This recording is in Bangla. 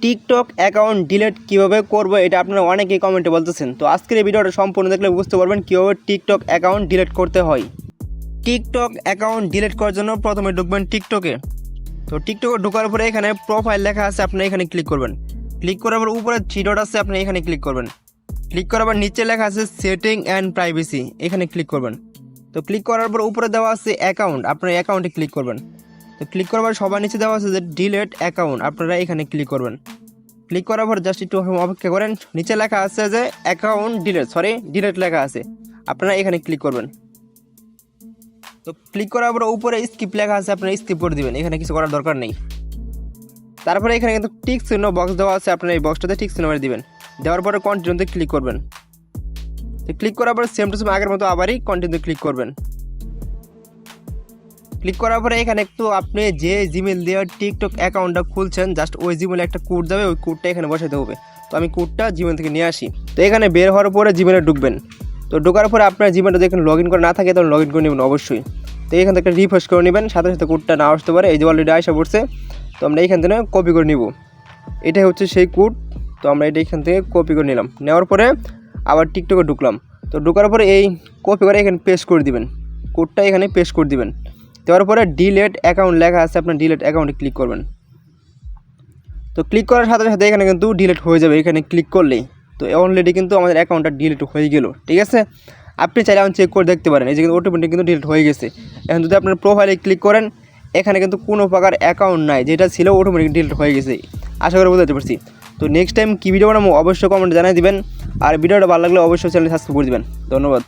টিকটক অ্যাকাউন্ট ডিলিট কীভাবে করবো এটা আপনারা অনেকেই কমেন্টে বলতেছেন। তো আজকের এই ভিডিওটা সম্পূর্ণ দেখলে বুঝতে পারবেন কীভাবে টিকটক অ্যাকাউন্ট ডিলিট করতে হয়। টিকটক অ্যাকাউন্ট ডিলিট করার জন্য প্রথমে ঢুকবেন টিকটকে। তো টিকটকে ঢোকার পরে এখানে প্রোফাইল লেখা আছে, আপনি এখানে ক্লিক করবেন। ক্লিক করার পর উপরে থ্রি ডট আছে, আপনি এখানে ক্লিক করবেন। ক্লিক করার পর নিচে লেখা আছে সেটিং অ্যান্ড প্রাইভেসি, এখানে ক্লিক করবেন। তো ক্লিক করার পর উপরে দেওয়া আছে অ্যাকাউন্ট, আপনার অ্যাকাউন্টে ক্লিক করবেন। তো ক্লিক করার পর সবার নিচে দেওয়া আছে যে ডিলিট অ্যাকাউন্ট, আপনারা এখানে ক্লিক করবেন। ক্লিক করার পর জাস্ট একটু অপেক্ষা করেন, নিচে লেখা আছে যে অ্যাকাউন্ট ডিলিট লেখা আছে, আপনারা এখানে ক্লিক করবেন। তো ক্লিক করার পর উপরে স্কিপ লেখা আছে, আপনারা স্কিপ করে দিবেন, এখানে কিছু করার দরকার নেই। তারপরে এখানে কিন্তু টিক চিহ্ন বক্স দেওয়া আছে, আপনারা এই বক্সটাতে টিক চিহ্ন দিবেন। দেওয়ার পরে কন্টিনিউতে ক্লিক করবেন। তো ক্লিক করার পরে সেম টু সেম আগের মতো আবারই কন্টিনিউ ক্লিক করবেন। ক্লিক করার পরে এখানে একটু আপনি যে জিমেল দিয়ে টিকটক অ্যাকাউন্টটা খুলছেন জাস্ট ওই জিমেলে একটা কোড যাবে, ওই কোডটা এখানে বসাতে হবে। তো আমি কোডটা জিমেল থেকে নিয়ে আসি। তো এখানে বের হওয়ার পরে জিমেলে ঢুকবেন। তো ঢোকার পরে আপনার জিমেলটা যদি এখানে লগ ইন করে না থাকে তখন লগ ইন করে নেবেন অবশ্যই। তো এখান থেকে রিফ্রেশ করে নেবেন, সাথে সাথে কোডটা না আসতে পারে, এই যে অলরেডি আসা পড়ছে। তো আমরা এইখান থেকে কপি করে নিব, এটাই হচ্ছে সেই কোড। তো আমরা এটা এখান থেকে কপি করে নিলাম, নেওয়ার পরে আবার টিকটকে ঢুকলাম। তো ঢোকার পরে এই কপি করে এখানে পেস্ট করে দিবেন, কোডটা এখানে পেস্ট করে দিবেন। দেওয়ার পরে ডিলিট অ্যাকাউন্ট লেখা আছে, আপনার ডিলিট অ্যাকাউন্টে ক্লিক করবেন। তো ক্লিক করার সাথে সাথে এখানে কিন্তু ডিলিট হয়ে যাবে, এখানে ক্লিক করলেই। তো অলরেডি কিন্তু আমাদের অ্যাকাউন্টটা ডিলিট হয়ে গেল, ঠিক আছে। আপনি চাইলে এখন চেক করে দেখতে পারেন, এই যে কিন্তু অটোমেটিক কিন্তু ডিলিট হয়ে গেছে। এখন যদি আপনার প্রোফাইলে ক্লিক করেন, এখানে কিন্তু কোনো প্রকার অ্যাকাউন্ট নাই, যেটা ছিল অটোমেটিক ডিলিট হয়ে গেছে। আশা করি বুঝতে পারছি। তো নেক্সট টাইম কী ভিডিও বানাবো অবশ্যই কমেন্টে জানিয়ে দিবেন, আর ভিডিওটা ভালো লাগলে অবশ্যই চ্যানেল সাবস্ক্রাইব করে দিবেন। ধন্যবাদ।